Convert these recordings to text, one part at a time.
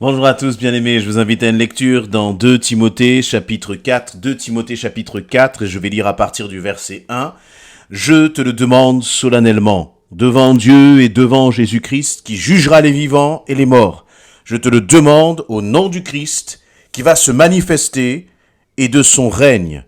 Bonjour à tous, bien-aimés, je vous invite à une lecture dans 2 Timothée chapitre 4, 2 Timothée chapitre 4, et je vais lire à partir du verset 1. Je te le demande solennellement, devant Dieu et devant Jésus-Christ, qui jugera les vivants et les morts. Je te le demande au nom du Christ, qui va se manifester, et de son règne.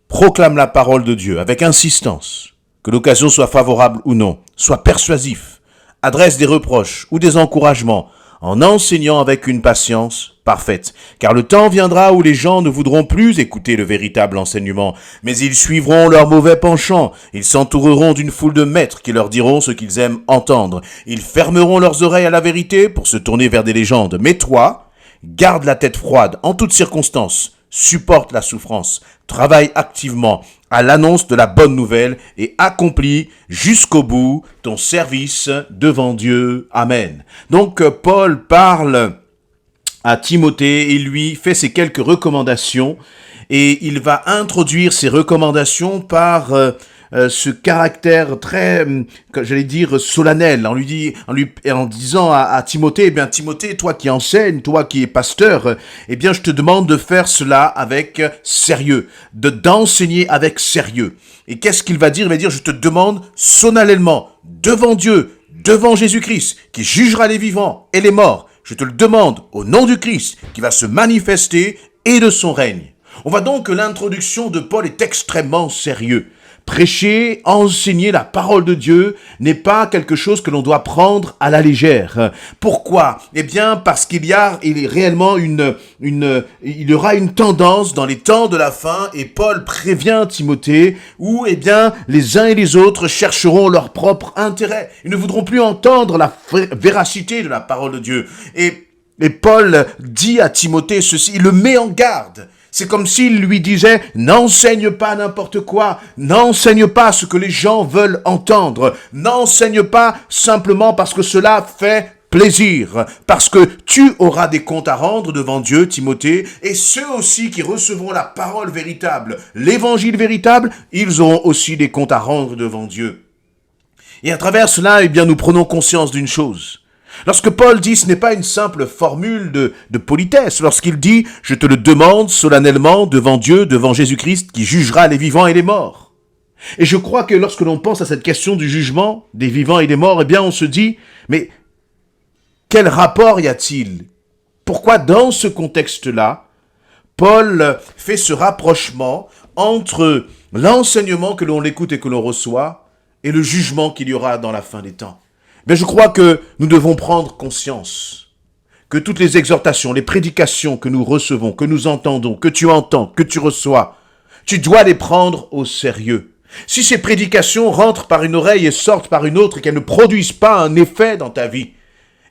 Proclame la parole de Dieu avec insistance, que l'occasion soit favorable ou non, sois persuasif, adresse des reproches ou des encouragements, en enseignant avec une patience parfaite. Car le temps viendra où les gens ne voudront plus écouter le véritable enseignement, mais ils suivront leur mauvais penchant. Ils s'entoureront d'une foule de maîtres qui leur diront ce qu'ils aiment entendre. Ils fermeront leurs oreilles à la vérité pour se tourner vers des légendes. Mais toi, garde la tête froide en toutes circonstances. Supporte la souffrance, travaille activement à l'annonce de la bonne nouvelle et accomplis jusqu'au bout ton service devant Dieu. Amen. Donc Paul parle à Timothée et lui fait ces quelques recommandations et il va introduire ces recommandations par ce caractère très, j'allais dire, solennel, en disant à Timothée, eh bien Timothée, toi qui enseignes, toi qui es pasteur, eh bien je te demande de faire cela avec sérieux, d'enseigner avec sérieux. Et qu'est-ce qu'il va dire? Il va dire, je te demande solennellement, devant Dieu, devant Jésus-Christ, qui jugera les vivants et les morts, je te le demande au nom du Christ, qui va se manifester et de son règne. On voit donc que l'introduction de Paul est extrêmement sérieuse. Prêcher, enseigner la parole de Dieu n'est pas quelque chose que l'on doit prendre à la légère. Pourquoi? Eh bien, parce il y aura une tendance dans les temps de la fin, et Paul prévient Timothée, où, eh bien, les uns et les autres chercheront leur propre intérêt. Ils ne voudront plus entendre la véracité de la parole de Dieu. Et Paul dit à Timothée ceci, il le met en garde. C'est comme s'il lui disait, n'enseigne pas n'importe quoi, n'enseigne pas ce que les gens veulent entendre, n'enseigne pas simplement parce que cela fait plaisir, parce que tu auras des comptes à rendre devant Dieu, Timothée, et ceux aussi qui recevront la parole véritable, l'évangile véritable, ils auront aussi des comptes à rendre devant Dieu. Et à travers cela, eh bien, nous prenons conscience d'une chose. Lorsque Paul dit, ce n'est pas une simple formule de politesse. Lorsqu'il dit, je te le demande solennellement devant Dieu, devant Jésus-Christ, qui jugera les vivants et les morts. Et je crois que lorsque l'on pense à cette question du jugement des vivants et des morts, eh bien, on se dit, mais quel rapport y a-t-il? Pourquoi dans ce contexte-là, Paul fait ce rapprochement entre l'enseignement que l'on écoute et que l'on reçoit et le jugement qu'il y aura dans la fin des temps? Mais je crois que nous devons prendre conscience que toutes les exhortations, les prédications que nous recevons, que nous entendons, que tu entends, que tu reçois, tu dois les prendre au sérieux. Si ces prédications rentrent par une oreille et sortent par une autre et qu'elles ne produisent pas un effet dans ta vie,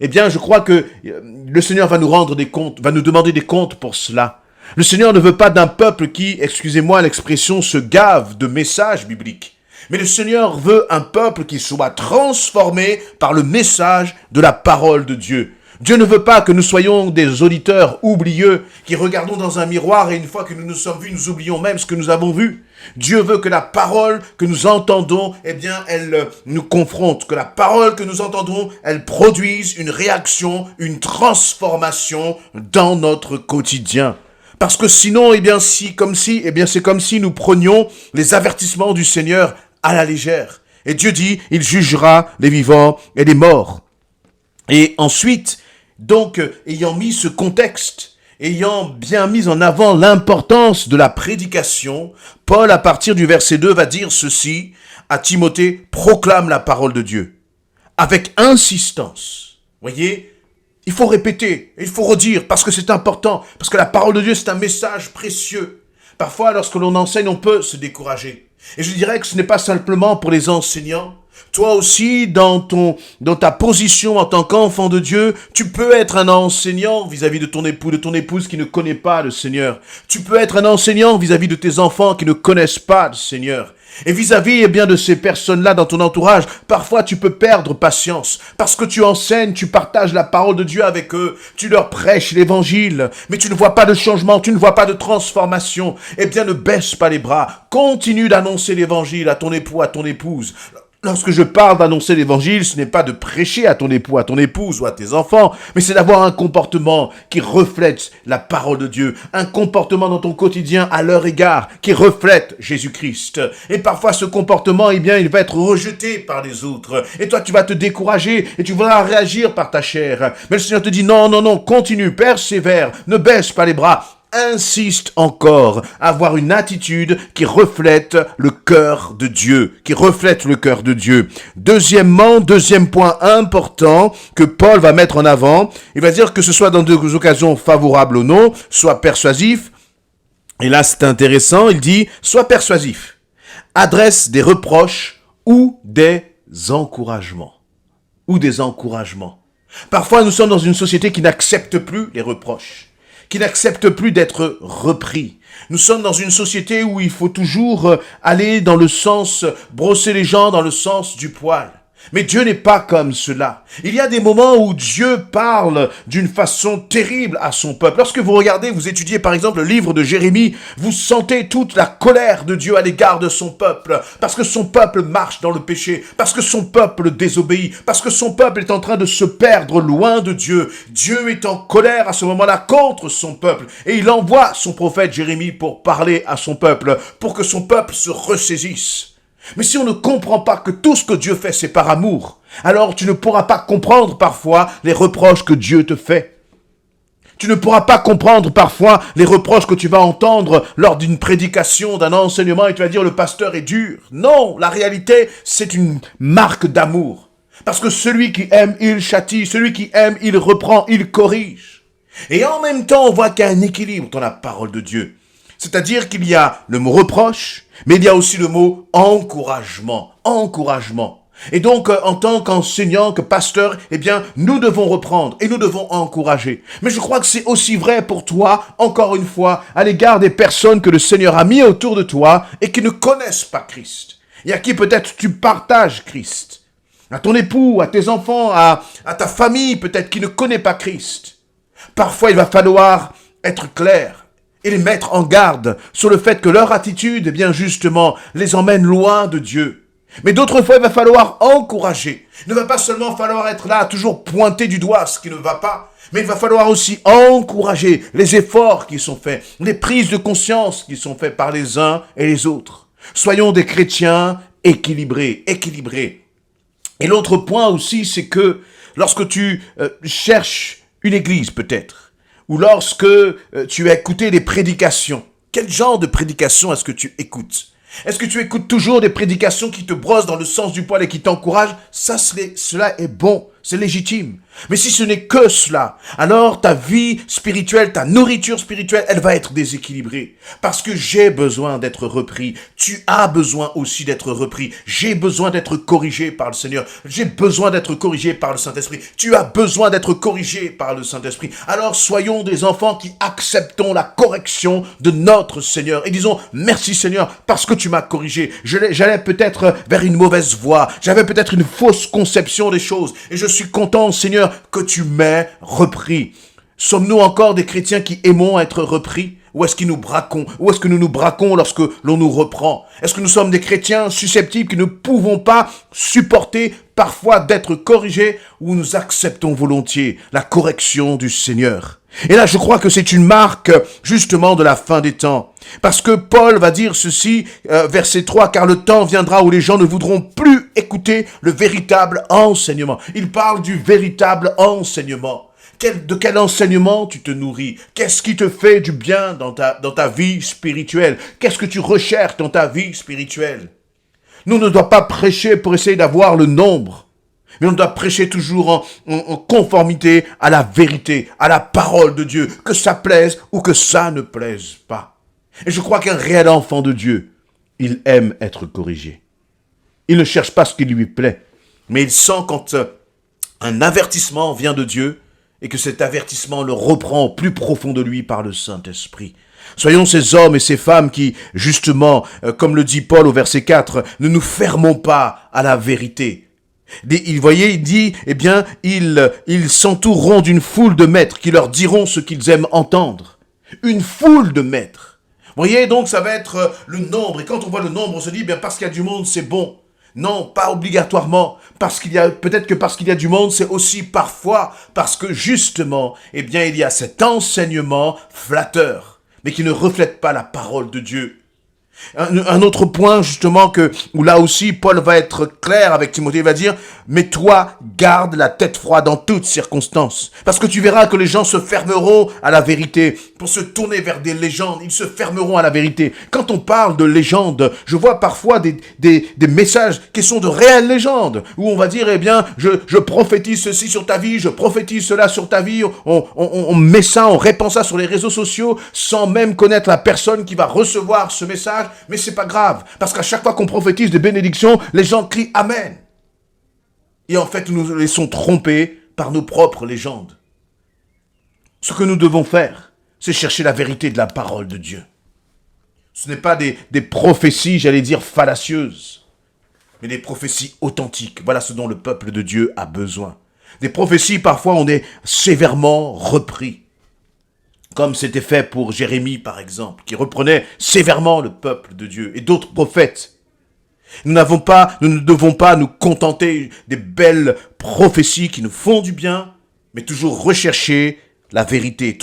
eh bien je crois que le Seigneur va nous rendre des comptes, va nous demander des comptes pour cela. Le Seigneur ne veut pas d'un peuple qui, excusez-moi l'expression, se gave de messages bibliques. Mais le Seigneur veut un peuple qui soit transformé par le message de la parole de Dieu. Dieu ne veut pas que nous soyons des auditeurs oublieux qui regardons dans un miroir et une fois que nous nous sommes vus, nous oublions même ce que nous avons vu. Dieu veut que la parole que nous entendons, eh bien, elle nous confronte, que la parole que nous entendons, elle produise une réaction, une transformation dans notre quotidien. Parce que sinon, eh bien, c'est comme si nous prenions les avertissements du Seigneur à la légère. Et Dieu dit, il jugera les vivants et les morts. Et ensuite, donc, ayant mis ce contexte, ayant bien mis en avant l'importance de la prédication, Paul, à partir du verset 2, va dire ceci à Timothée, proclame la parole de Dieu. Avec insistance. Voyez, il faut répéter, il faut redire, parce que c'est important, parce que la parole de Dieu, c'est un message précieux. Parfois, lorsque l'on enseigne, on peut se décourager. Et je dirais que ce n'est pas simplement pour les enseignants. Toi aussi, dans ta position en tant qu'enfant de Dieu, tu peux être un enseignant vis-à-vis de ton époux, de ton épouse qui ne connaît pas le Seigneur. Tu peux être un enseignant vis-à-vis de tes enfants qui ne connaissent pas le Seigneur. Et vis-à-vis, eh bien, de ces personnes-là dans ton entourage, parfois tu peux perdre patience. Parce que tu enseignes, tu partages la parole de Dieu avec eux, tu leur prêches l'évangile, mais tu ne vois pas de changement, tu ne vois pas de transformation. Eh bien, ne baisse pas les bras. Continue d'annoncer l'évangile à ton époux, à ton épouse. Lorsque je parle d'annoncer l'évangile, ce n'est pas de prêcher à ton époux, à ton épouse ou à tes enfants, mais c'est d'avoir un comportement qui reflète la parole de Dieu, un comportement dans ton quotidien à leur égard qui reflète Jésus-Christ. Et parfois ce comportement, eh bien, il va être rejeté par les autres. Et toi, tu vas te décourager et tu vas réagir par ta chair. Mais le Seigneur te dit non, non, non, continue, persévère, ne baisse pas les bras. Insiste encore à avoir une attitude qui reflète le cœur de Dieu, qui reflète le cœur de Dieu. Deuxièmement, deuxième point important que Paul va mettre en avant, il va dire que ce soit dans des occasions favorables ou non, soit persuasif. Et là, c'est intéressant, il dit, sois persuasif, adresse des reproches ou des encouragements. Ou des encouragements. Parfois, nous sommes dans une société qui n'accepte plus les reproches, qui n'accepte plus d'être repris. Nous sommes dans une société où il faut toujours aller dans le sens, brosser les gens dans le sens du poil. Mais Dieu n'est pas comme cela. Il y a des moments où Dieu parle d'une façon terrible à son peuple. Lorsque vous regardez, vous étudiez par exemple le livre de Jérémie, vous sentez toute la colère de Dieu à l'égard de son peuple, parce que son peuple marche dans le péché, parce que son peuple désobéit, parce que son peuple est en train de se perdre loin de Dieu. Dieu est en colère à ce moment-là contre son peuple, et il envoie son prophète Jérémie pour parler à son peuple, pour que son peuple se ressaisisse. Mais si on ne comprend pas que tout ce que Dieu fait, c'est par amour, alors tu ne pourras pas comprendre parfois les reproches que Dieu te fait. Tu ne pourras pas comprendre parfois les reproches que tu vas entendre lors d'une prédication, d'un enseignement, et tu vas dire le pasteur est dur. Non, la réalité, c'est une marque d'amour. Parce que celui qui aime, il châtie, celui qui aime, il reprend, il corrige. Et en même temps, on voit qu'il y a un équilibre dans la parole de Dieu. C'est-à-dire qu'il y a le mot reproche, mais il y a aussi le mot encouragement. Encouragement. Et donc, en tant qu'enseignant, que pasteur, eh bien, nous devons reprendre et nous devons encourager. Mais je crois que c'est aussi vrai pour toi, encore une fois, à l'égard des personnes que le Seigneur a mis autour de toi et qui ne connaissent pas Christ. Et à qui peut-être tu partages Christ. À ton époux, à tes enfants, à ta famille peut-être qui ne connaît pas Christ. Parfois, il va falloir être clair et les mettre en garde sur le fait que leur attitude, eh bien justement, les emmène loin de Dieu. Mais d'autres fois, il va falloir encourager. Il ne va pas seulement falloir être là à toujours pointer du doigt ce qui ne va pas, mais il va falloir aussi encourager les efforts qui sont faits, les prises de conscience qui sont faites par les uns et les autres. Soyons des chrétiens équilibrés, équilibrés. Et l'autre point aussi, c'est que lorsque tu cherches une église peut-être, ou lorsque tu as écouté des prédications, quel genre de prédication est-ce que tu écoutes? Est-ce que tu écoutes toujours des prédications qui te brossent dans le sens du poil et qui t'encouragent? Cela est bon, c'est légitime. Mais si ce n'est que cela, alors ta vie spirituelle, ta nourriture spirituelle, elle va être déséquilibrée. Parce que j'ai besoin d'être repris. Tu as besoin aussi d'être repris. J'ai besoin d'être corrigé par le Seigneur. J'ai besoin d'être corrigé par le Saint-Esprit. Tu as besoin d'être corrigé par le Saint-Esprit. Alors soyons des enfants qui acceptons la correction de notre Seigneur. Et disons, merci Seigneur, parce que tu m'as corrigé. J'allais peut-être vers une mauvaise voie. J'avais peut-être une fausse conception des choses. Et je suis content, Seigneur, que tu m'aies repris. Sommes-nous encore des chrétiens qui aimons être repris? Ou est-ce que nous nous braquons lorsque l'on nous reprend? Est-ce que nous sommes des chrétiens susceptibles qui ne pouvons pas supporter parfois d'être corrigés, ou nous acceptons volontiers la correction du Seigneur? Et là, je crois que c'est une marque justement de la fin des temps. Parce que Paul va dire ceci, verset 3, « Car le temps viendra où les gens ne voudront plus écouter le véritable enseignement. » Il parle du véritable enseignement. De quel enseignement tu te nourris? Qu'est-ce qui te fait du bien dans ta vie spirituelle? Qu'est-ce que tu recherches dans ta vie spirituelle? Nous ne devons pas prêcher pour essayer d'avoir le nombre. Mais on doit prêcher toujours en conformité à la vérité, à la parole de Dieu, que ça plaise ou que ça ne plaise pas. Et je crois qu'un réel enfant de Dieu, il aime être corrigé. Il ne cherche pas ce qui lui plaît, mais il sent quand un avertissement vient de Dieu et que cet avertissement le reprend au plus profond de lui par le Saint-Esprit. Soyons ces hommes et ces femmes qui, justement, comme le dit Paul au verset 4, ne nous fermons pas à la vérité. Il dit, eh bien, ils s'entoureront d'une foule de maîtres qui leur diront ce qu'ils aiment entendre. Une foule de maîtres. Vous voyez, donc ça va être le nombre. Et quand on voit le nombre, on se dit, bien parce qu'il y a du monde, c'est bon. Non, pas obligatoirement. Peut-être que parce qu'il y a du monde, c'est aussi parfois parce que justement, eh bien, il y a cet enseignement flatteur, mais qui ne reflète pas la parole de Dieu. Un autre point justement où là aussi Paul va être clair avec Timothée, il va dire mais toi garde la tête froide en toutes circonstances, parce que tu verras que les gens se fermeront à la vérité pour se tourner vers des légendes. Ils se fermeront à la vérité. Quand on parle de légendes, je vois parfois des messages qui sont de réelles légendes où on va dire eh bien je prophétise ceci sur ta vie, je prophétise cela sur ta vie. On met ça, on répand ça sur les réseaux sociaux sans même connaître la personne qui va recevoir ce message. Mais c'est pas grave, parce qu'à chaque fois qu'on prophétise des bénédictions, les gens crient Amen. Et en fait, nous nous laissons tromper par nos propres légendes. Ce que nous devons faire, c'est chercher la vérité de la parole de Dieu. Ce n'est pas des prophéties, j'allais dire, fallacieuses, mais des prophéties authentiques. Voilà ce dont le peuple de Dieu a besoin. Des prophéties, parfois, on est sévèrement repris. Comme c'était fait pour Jérémie, par exemple, qui reprenait sévèrement le peuple de Dieu et d'autres prophètes. Nous ne devons pas nous contenter des belles prophéties qui nous font du bien, mais toujours rechercher la vérité,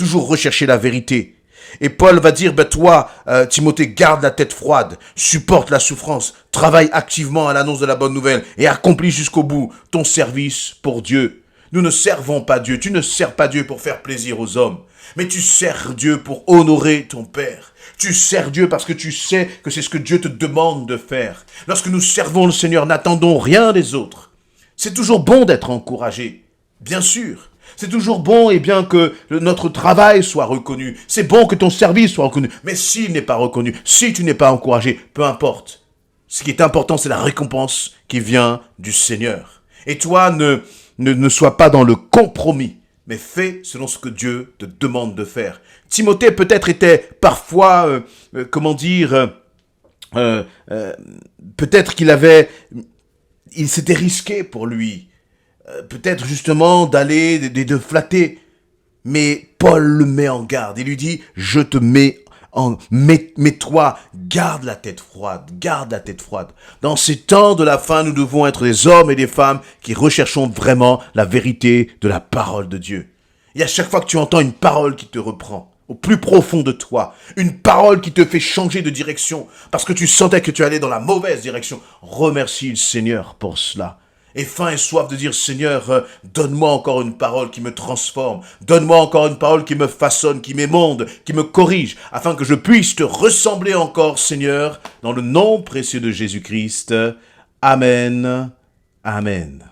Et Paul va dire, toi, Timothée, garde la tête froide, supporte la souffrance, travaille activement à l'annonce de la bonne nouvelle et accomplis jusqu'au bout ton service pour Dieu. Nous ne servons pas Dieu. Tu ne sers pas Dieu pour faire plaisir aux hommes. Mais tu sers Dieu pour honorer ton Père. Tu sers Dieu parce que tu sais que c'est ce que Dieu te demande de faire. Lorsque nous servons le Seigneur, n'attendons rien des autres. C'est toujours bon d'être encouragé. Bien sûr. C'est toujours bon et bien que notre travail soit reconnu. C'est bon que ton service soit reconnu. Mais s'il n'est pas reconnu, si tu n'es pas encouragé, peu importe. Ce qui est important, c'est la récompense qui vient du Seigneur. Et toi, ne sois pas dans le compromis, mais fais selon ce que Dieu te demande de faire. Timothée peut-être était parfois, peut-être il s'était risqué pour lui, peut-être justement de flatter, mais Paul le met en garde. Il lui dit, je te mets mets-toi, garde la tête froide. Dans ces temps de la fin, nous devons être des hommes et des femmes qui recherchons vraiment la vérité de la parole de Dieu. Et à chaque fois que tu entends une parole qui te reprend, au plus profond de toi, une parole qui te fait changer de direction, parce que tu sentais que tu allais dans la mauvaise direction, remercie le Seigneur pour cela. Et faim et soif de dire, Seigneur, donne-moi encore une parole qui me transforme. Donne-moi encore une parole qui me façonne, qui m'émonde, qui me corrige, afin que je puisse te ressembler encore, Seigneur, dans le nom précieux de Jésus-Christ. Amen. Amen.